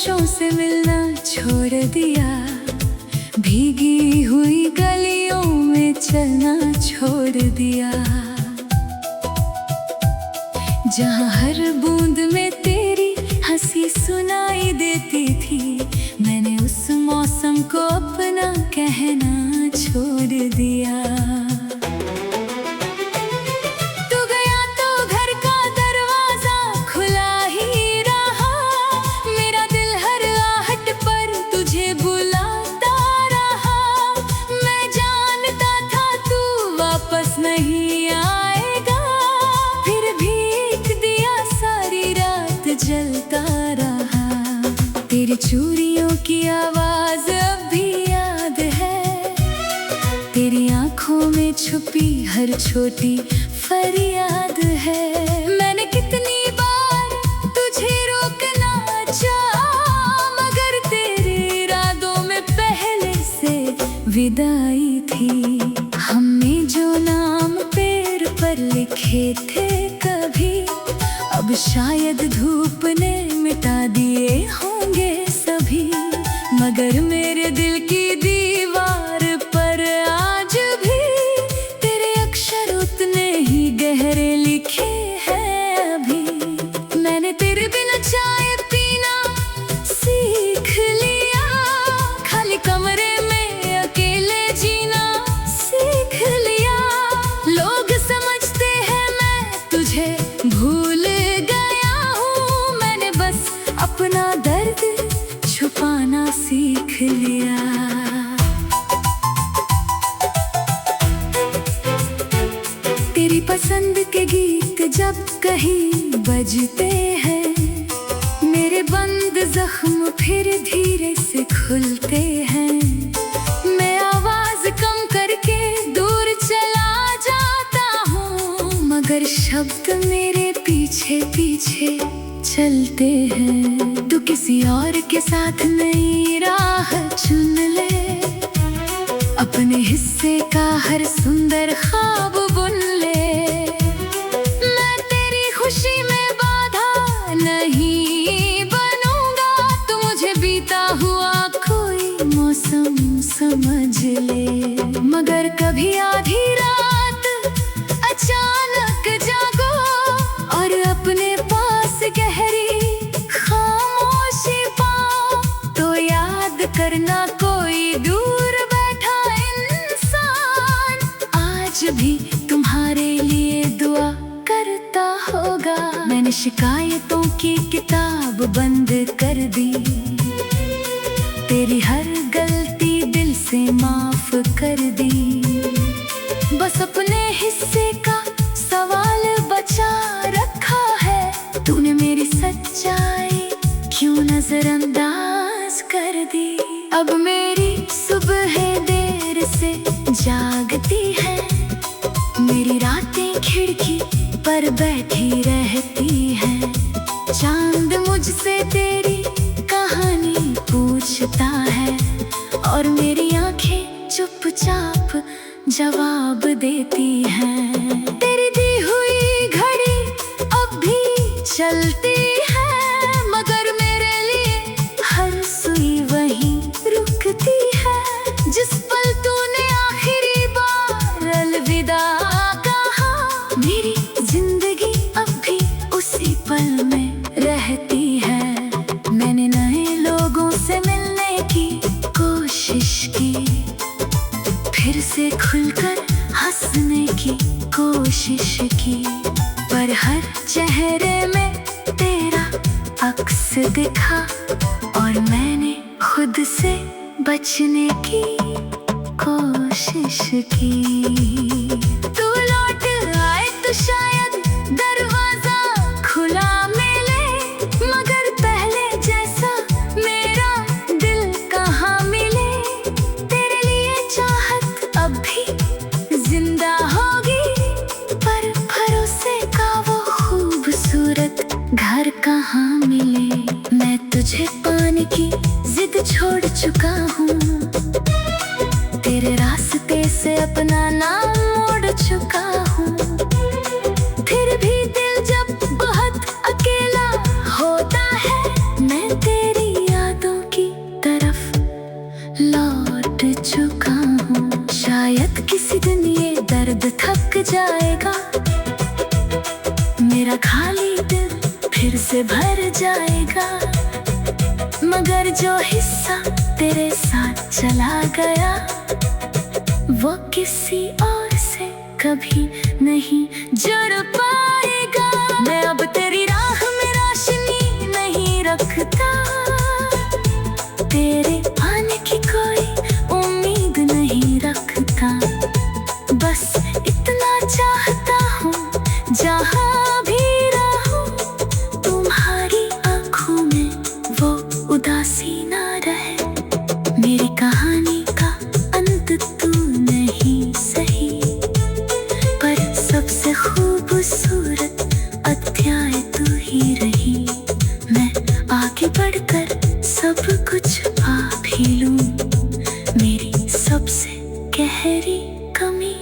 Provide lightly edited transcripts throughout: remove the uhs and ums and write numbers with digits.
खामोशों से मिलना छोड़ दिया, भीगी हुई गलियों में चलना छोड़ दिया। जहाँ हर बूंद में तेरी हंसी सुनाई देती थी, मैंने उस मौसम को अपना कहना छोड़ दिया। नहीं आएगा, फिर भी एक दिया सारी रात जलता रहा। तेरी चूड़ियों की आवाज अब भी याद है, तेरी आंखों में छुपी हर छोटी फरियाद है। मैंने कितनी बार तुझे रोकना चाहा, मगर तेरे इरादों में पहले से विदाई थी। हमने जो नाम पैर पर लिखे थे कभी, अब शायद धूप ने मिटा दिए होंगे सभी। मगर मेरे दिल की दीवार पर आज भी तेरे अक्षर उतने ही गहरे लिखे हैं अभी। मैंने तेरे बिना चाय पीना सीख लिया, खाली कमरे में अकेले जीना सीख लिया। लोग समझते हैं मैं तुझे भूल गया हूँ, मैंने बस अपना दर्द छुपाना सीख लिया। तेरी पसंद के गीत जब कहीं बजते हैं, मेरे बंद जख्म फिर धीरे से खुलते हैं। मैं आवाज कम करके दूर चला जाता हूँ, मगर शब्द मेरे पीछे पीछे चलते हैं। तू किसी और के साथ नई राह चुन ले, अपने हिस्से का हर सुंदर ख्वाब बुन ले। मैं तेरी खुशी में बाधा नहीं बनूंगा, तू मुझे बीता हुआ कोई मौसम समझ ले। मगर कभी आधी रात अचानक जागो और अपने पास गहरी खामोशी पाओ, तो याद करना कोई दूर बैठा इंसान आज भी तुम्हारे लिए दुआ करता होगा। मैंने शिकायतों की किताब बंद कर दी, तेरी हर गलती दिल से माफ कर दी। बस अपने हिस्से का सवाल बचा रखा है, तूने मेरी सच्चाई क्यों नजरअंदाज कर दी। अब मेरी सुबह देर से जागती है, मेरी रातें खिड़की पर बैठी रहती है। चांद मुझसे तेरी कहानी पूछता है, और मेरी आंखें चुपचाप जवाब देती हैं। तेरी दी हुई घड़ी अब भी चलती है, मगर मेरे लिए हर सुई वहीं रुकती है। जिस पल तूने आखिरी बार अलविदा कहा, मेरी जिंदगी अब भी उसी पल में रहती है। मैंने नए लोगों से मिलने की कोशिश की, फिर से खुलकर हंसने की कोशिश की, पर हर चेहरे में तेरा अक्स दिखा, और मैंने खुद से बचने की कोशिश की। तू लौट आए तो शायद दरवाजा खुला मिले, मगर पहले जैसा मेरा दिल कहाँ मिले। तेरे लिए चाहत अब भी जिंदा होगी, पर भरोसे का वो खूबसूरत घर कहाँ मिले। मैं तुझे पाने की जिद छोड़ चुका हूँ, तेरे रास्ते से अपना नाम मोड़ चुका हूँ। फिर भी दिल जब बहुत अकेला होता है, मैं तेरी मगर जो हिस्सा तेरे साथ चला गया वो किसी और से कभी नहीं जुड़ पाएगा। मैं अब तेरी राह में रोशनी नहीं रखता, तेरे आने की कोई उम्मीद नहीं रखता। बस इतना चाहता हूँ जहाँ भी रहूँ तुम्हारी आँखों में वो उदासी ना रहे। मेरी कहानी का अंत तू नहीं सही, पर सबसे खूबसूरत अध्याय तू ही रही। मैं आगे बढ़कर सब कुछ पा भी लूं, मेरी सबसे गहरी कमी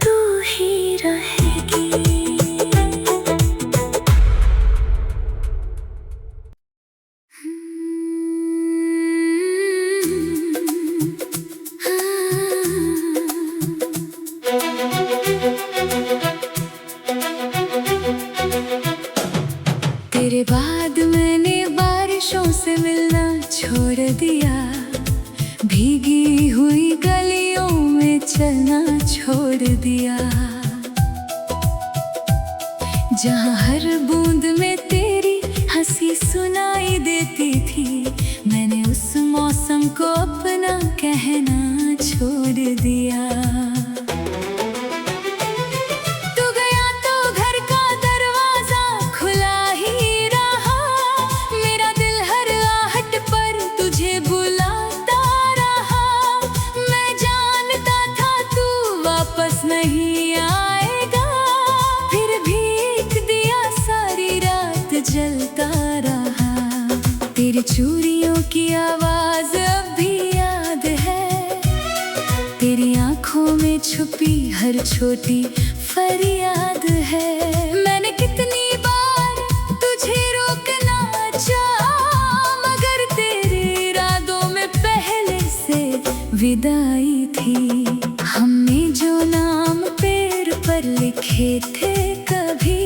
तू ही रहेगी। तेरे बाद मैंने बारिशों से मिलना छोड़ दिया, भीगी हुई गलियों में चलना छोड़ दिया। जहाँ हर बूंद में तेरी हंसी सुनाई देती थी, मैंने उस मौसम को अपना कहना छोड़ दिया। नहीं आएगा, फिर भी एक दिया सारी रात जलता रहा। तेरी चूड़ियों की आवाज अब भी याद है, तेरी आंखों में छुपी हर छोटी फरियाद है। मैंने कितनी बार तुझे रोकना चाहा, मगर तेरे इरादों में पहले से विदाई थी। हमने जो नाम पैर पर लिखे थे कभी,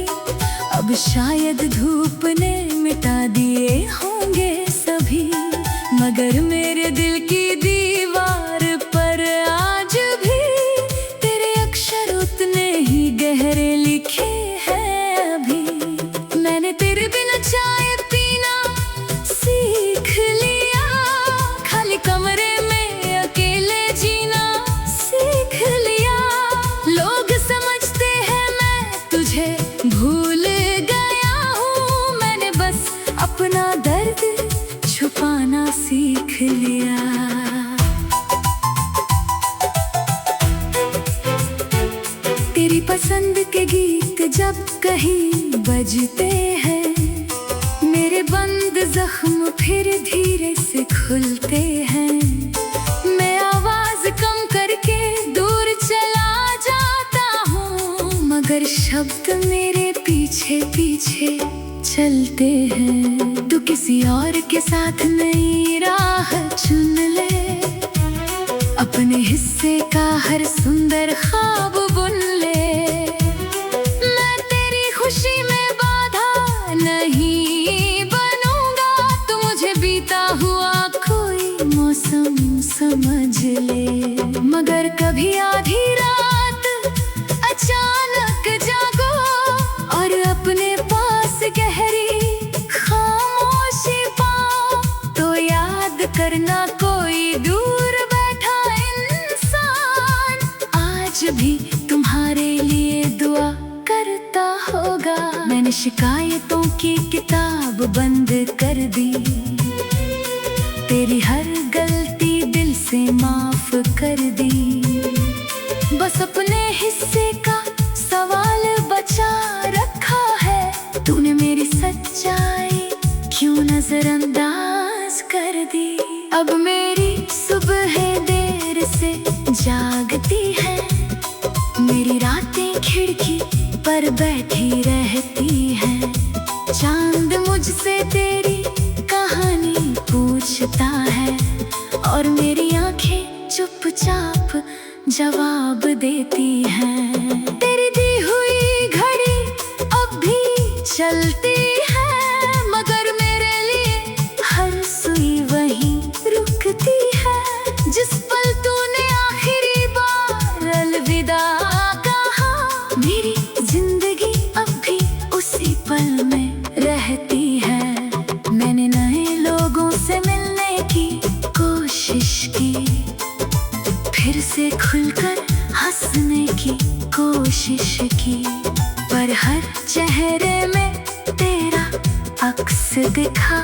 अब शायद धूप ने मिटा दिए होंगे सभी। मगर मेरे दिल की दीवार पर आज भी तेरे अक्षर उतने ही गहरे लिखे हैं अभी। मैंने तेरे बिना चाय पीना सीख लिया, खाली कमरे में अकेले जीना सीख लिया। लोग समझते हैं मैं तुझे भूल गया हूँ, मैंने बस अपना दर्द छुपाना सीख लिया। तेरी पसंद के गीत जब कहीं बजते हैं, मेरे बंद जख्म फिर धीरे से खुलते हैं। मैं आवाज कम करके दूर चला जाता हूँ, मगर शब्द मेरे पीछे पीछे चलते हैं। तू किसी और के साथ नई राह चुन ले, अपने हिस्से का हर सुंदर ख्वाब बुन ले। मैं तेरी खुशी में बाधा नहीं बनूंगा, तू मुझे बीता हुआ कोई मौसम समझ ले। मगर कभी आधी रात अचानक जागो और अपने पास गहरी खामोशी पाओ, तो याद करना कोई दूर बैठा इंसान आज भी तुम्हारे लिए दुआ करता होगा। मैंने शिकायतों की किताब बंद कर दी, तेरी हर गलती दिल से माफ कर दी। बस अपने हिस्से का सवाल बचा रखा है, तूने मेरी सच्चाई क्यों नजरअंदाज कर दी। अब मेरी सुबह देर से जागती है, मेरी रातें खिड़की पर बैठी रहती है। चांद मुझसे तेरी कहानी पूछता है, और मेरी आंखें चुपचाप जवाब देती हैं। तेरी दी हुई घड़ी अब भी चलती है, मगर मेरे लिए की, पर हर चेहरे में तेरा अक्स दिखा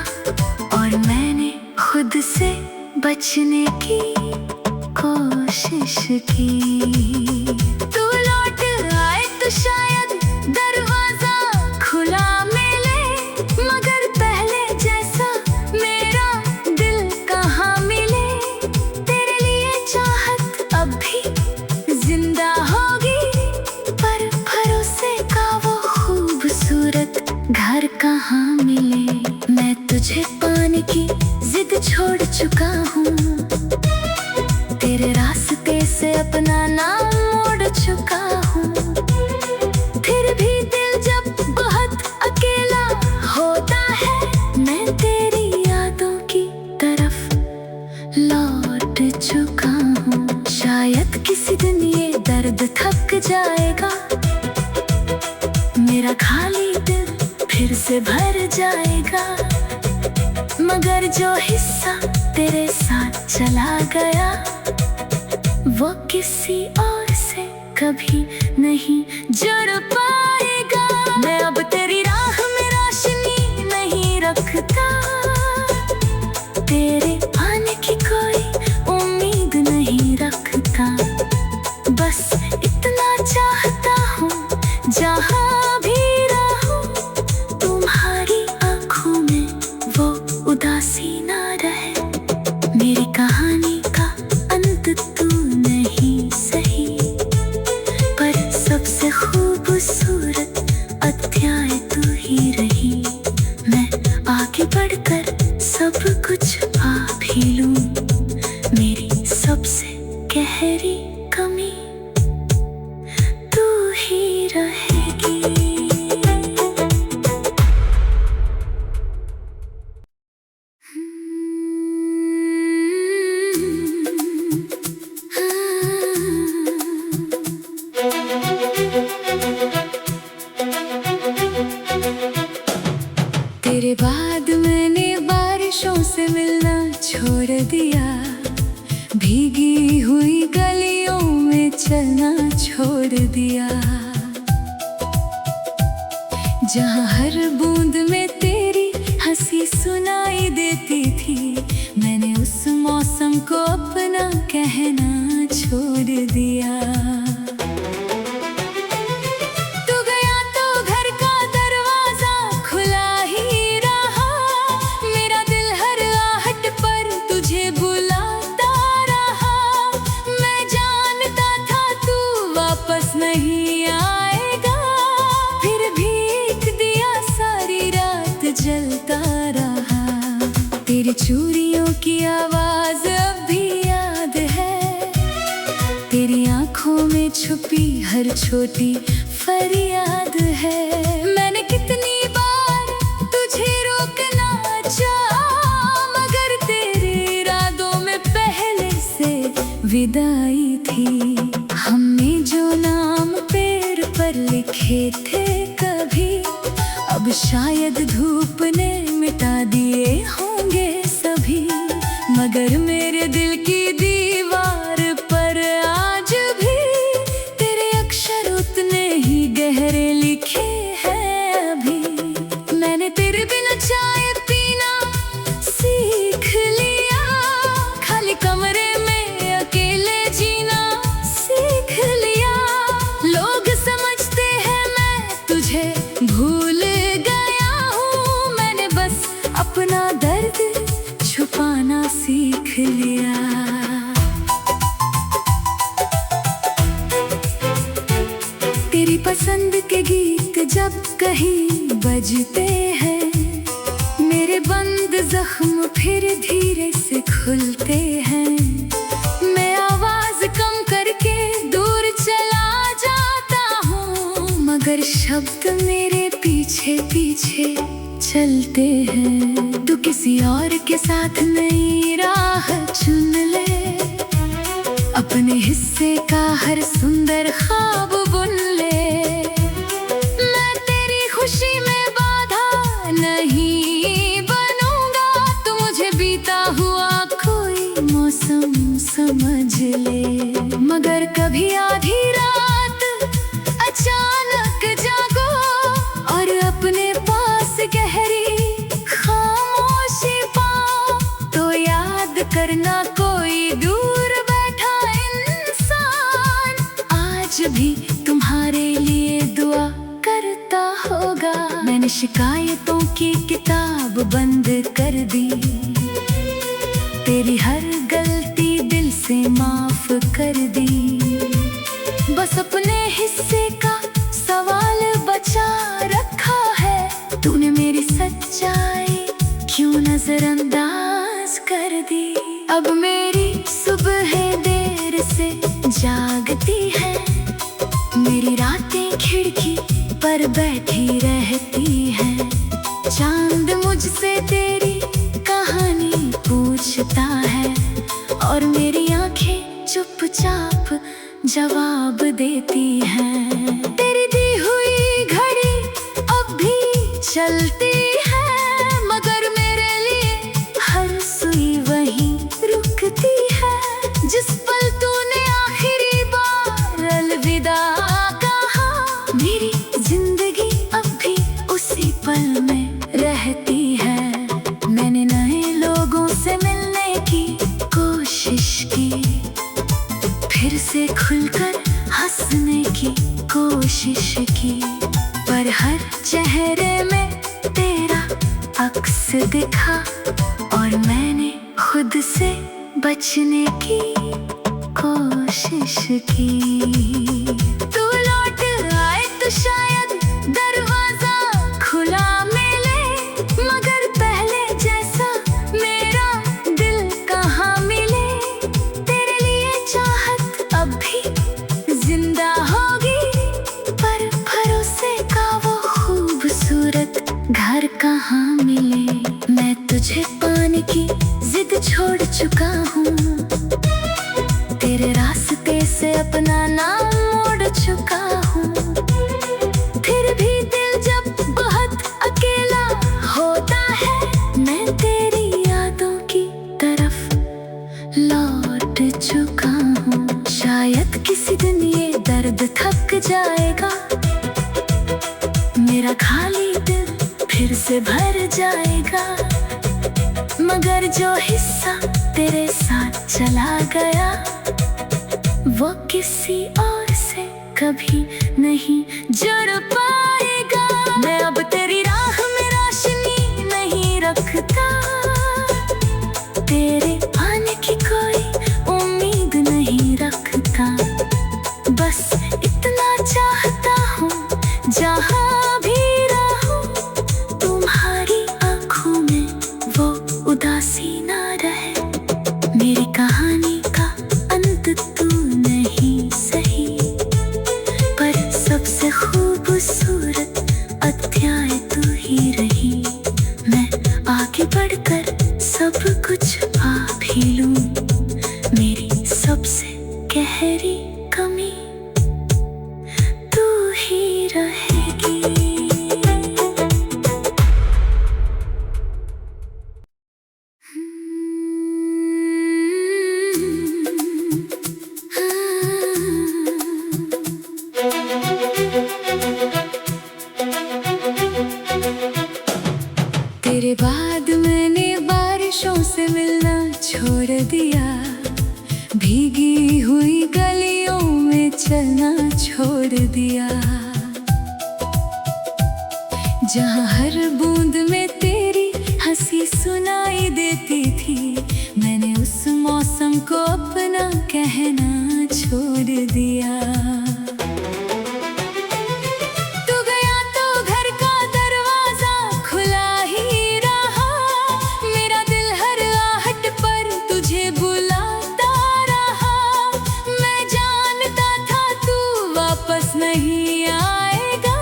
और मैंने खुद से बचने की कोशिश की। तू लौट आए तो शायद दरवाजा खुला मिले, मगर पहले जैसा मेरा दिल कहाँ मिले। तेरे लिए चाहत अब भी जिंदा होगी, पर भरोसे का वो खूबसूरत घर कहाँ मिले। मैं तुझे पाने की जिद छोड़ चुका हूँ, तेरे रास्ते से अपना नाम मोड़ चुका हूँ। फिर भी दिल जब बहुत अकेला होता है, मैं तेरी यादों की तरफ लौट चुका हूँ। शायद किसी दिन ये दर्द थक जाएगा, मेरा खाली दिल फिर से भर जाएगा। मगर जो हिस्सा तेरे साथ चला गया, वो किसी और से कभी नहीं जुड़ पाएगा। मैं अब तेरी राह में रोशनी नहीं रखता, तेरे आने की कोई उम्मीद नहीं रखता। बस इतना चाहता हूँ जहाँ भी रहूँ, तुम्हारी आँखों में वो उदासी ना रहे। मेरी कहानी का अंत तू नहीं सही, पर सबसे खूबसूरत अध्याय तू ही रही। मैं आगे बढ़कर सब कुछ पा भी लूं, मेरी सबसे गहरी कमी तू ही रहेगी। तेरे बाद मैंने बारिशों से मिलना छोड़ दिया, भीगी हुई गलियों में चलना छोड़ दिया। जहाँ हर बूंद में तेरी हंसी सुनाई देती थी, मैंने उस मौसम को अपना कहना छोड़ दिया। नहीं आएगा, फिर भी एक दिया सारी रात जलता रहा। तेरी चूड़ियों की आवाज अब भी याद है, तेरी आंखों में छुपी हर छोटी फरियाद है। मैंने कितनी बार तुझे रोकना चाहा, मगर तेरे इरादों में पहले से विदाई थी। हमने जो नाम पैर पर लिखे थे कभी, अब शायद धूप ने मिटा दिए होंगे सभी। मगर मेरे दिल की दीवार पर आज भी तेरे अक्षर उतने ही गहरे लिखे हैं अभी। मैंने तेरे बिना चाय पीना सीख लिया, खाली कमरे में अकेले जीना सीख लिया। लोग समझते हैं मैं तुझे भूल गया हूँ, मैंने बस अपना दर्द छुपाना सीख लिया। तेरी पसंद के गीत जब कहीं बजते हैं, मेरे बंद जख्म फिर धीरे से खुलते हैं। मैं आवाज कम करके दूर चला जाता हूँ, मगर शब्द मेरे पीछे पीछे चलते हैं। तू किसी और के साथ नई राह चुन ले, अपने हिस्से का हर सुंदर ख्वाब बुन ले। मैं तेरी खुशी में बाधा नहीं बनूंगा, तू मुझे बीता हुआ कोई मौसम समझ ले। मगर कभी आधी रात अचानक मैंने शिकायतों की किताब बंद कर दी, तेरी हर गलती दिल से माफ कर दी। बस अपने हिस्से का सवाल बचा रखा है, तूने मेरी सच्चाई क्यों नजरअंदाज कर दी। अब मेरी सुबह देर से जागती है, मेरी रातें खिड़की पर बैठी रहती है। चांद मुझसे तेरी कहानी पूछता है और मेरी आंखें चुपचाप जवाब देती हैं। तेरी दी हुई घड़ी अब भी चलती है, मगर मेरे लिए हर सुई वहीं रुकती है। जिस पल तूने आखिरी बार अलविदा कहा, मेरी जिंदगी अब भी उसी पल में रहती है। मैंने नए लोगों से मिलने की कोशिश की, फिर से खुलकर हंसने की कोशिश की, पर हर चेहरे में तेरा अक्स दिखा और मैंने खुद से बचने की कोशिश की। तू लौट आए तो शायद दरवाजा खुला मिले, मगर पहले जैसा मेरा दिल कहाँ मिले। तेरे लिए चाहत अब भी जिंदा होगी, पर भरोसे का वो खूबसूरत घर कहाँ मिले। मैं तुझे पाने की जिद छोड़ चुका हूँ, तेरे रास्ते से अपना नाम मोड़ चुका हूँ। फिर भी दिल जब बहुत अकेला होता है, मैं तेरी यादों की तरफ लौट चुका हूँ। शायद किसी दिन ये दर्द थक जाएगा, मेरा खाली दिल फिर से भर जाएगा, मगर जो हिस्सा तेरे साथ चला गया वो किसी और से कभी नहीं जुड़ पाएगा। मैं अब तेरी राह में रोशनी नहीं रखता, तेरे आने की कोई उम्मीद नहीं रखता। बस इतना चाहता हूँ जहाँ भी रहूँ, तुम्हारी आँखों में वो उदासी ना रहे। मेरी कहानी का अंत तू नहीं सही, पर सबसे खूबसूरत अध्याय तू ही रही। मैं आगे बढ़कर सब कुछ पा भी लूं, मेरी सबसे गहरी कमी तू ही रहेगी। तेरे बाद मैंने बारिशों से मिलना छोड़ दिया, भीगी हुई गलियों में चलना छोड़ दिया। जहाँ हर बूंद में तेरी हंसी सुनाई देती थी, मैंने उस मौसम को अपना कहना छोड़ दिया। नहीं आएगा,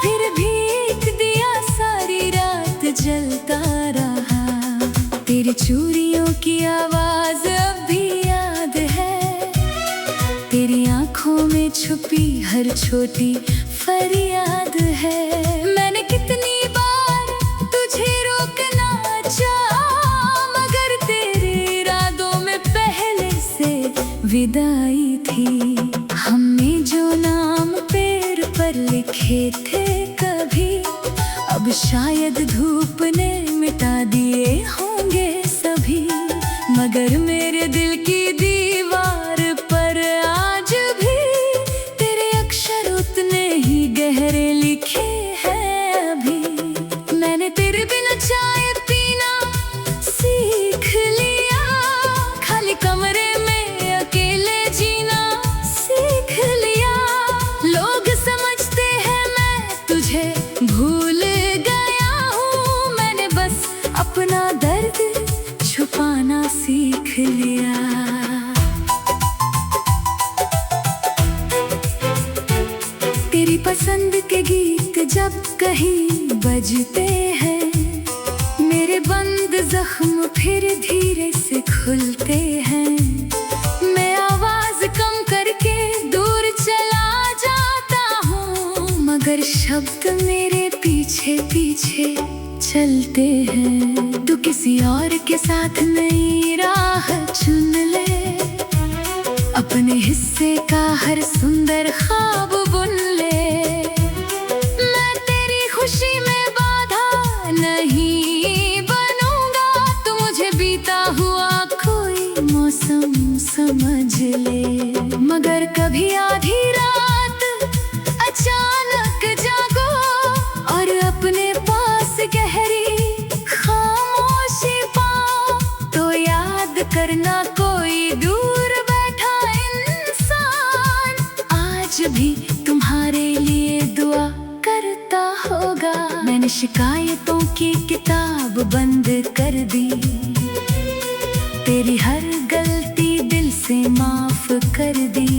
फिर भी एक दिया सारी रात जलता रहा। तेरी चूड़ियों की आवाज अब भी याद है, तेरी आंखों में छुपी हर छोटी फरियाद है। मैंने कितनी बार तुझे रोकना चाहा, मगर तेरे इरादों में पहले से विदाई थी। हमने जो नाम पैर पर लिखे थे कभी, अब शायद धूप ने मिटा दिए होंगे सभी, मगर मेरे दिल की दीवार पर आज भी तेरे अक्षर उतने ही गहरे लिखे हैं अभी। जख्म फिर धीरे से खुलते हैं। मैं आवाज कम करके दूर चला जाता हूँ, मगर शब्द मेरे पीछे पीछे चलते हैं। तू किसी और के साथ नई राह चुन ले, अपने हिस्से का हर सुंदर ख्वाब बुन ले। मैं तेरी खुशी में बाधा नहीं बनूंगा, तू मुझे बीता हुआ कोई मौसम समझ ले। मगर कभी आधी रात अचानक जागो और अपने पास गहरी खामोशी पाओ, तो याद करना कोई दूर बैठा इंसान आज भी तुम्हारे लिए दुआ करता होगा। मैंने शिकायतों की किताब बंद कर दी, तेरी हर गलती दिल से माफ कर दी।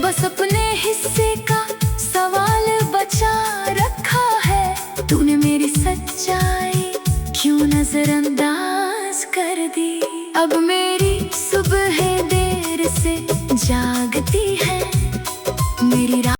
बस अपने हिस्से का सवाल बचा रखा है, तूने मेरी सच्चाई क्यों नजरअंदाज कर दी। अब मेरी सुबह देर से जागती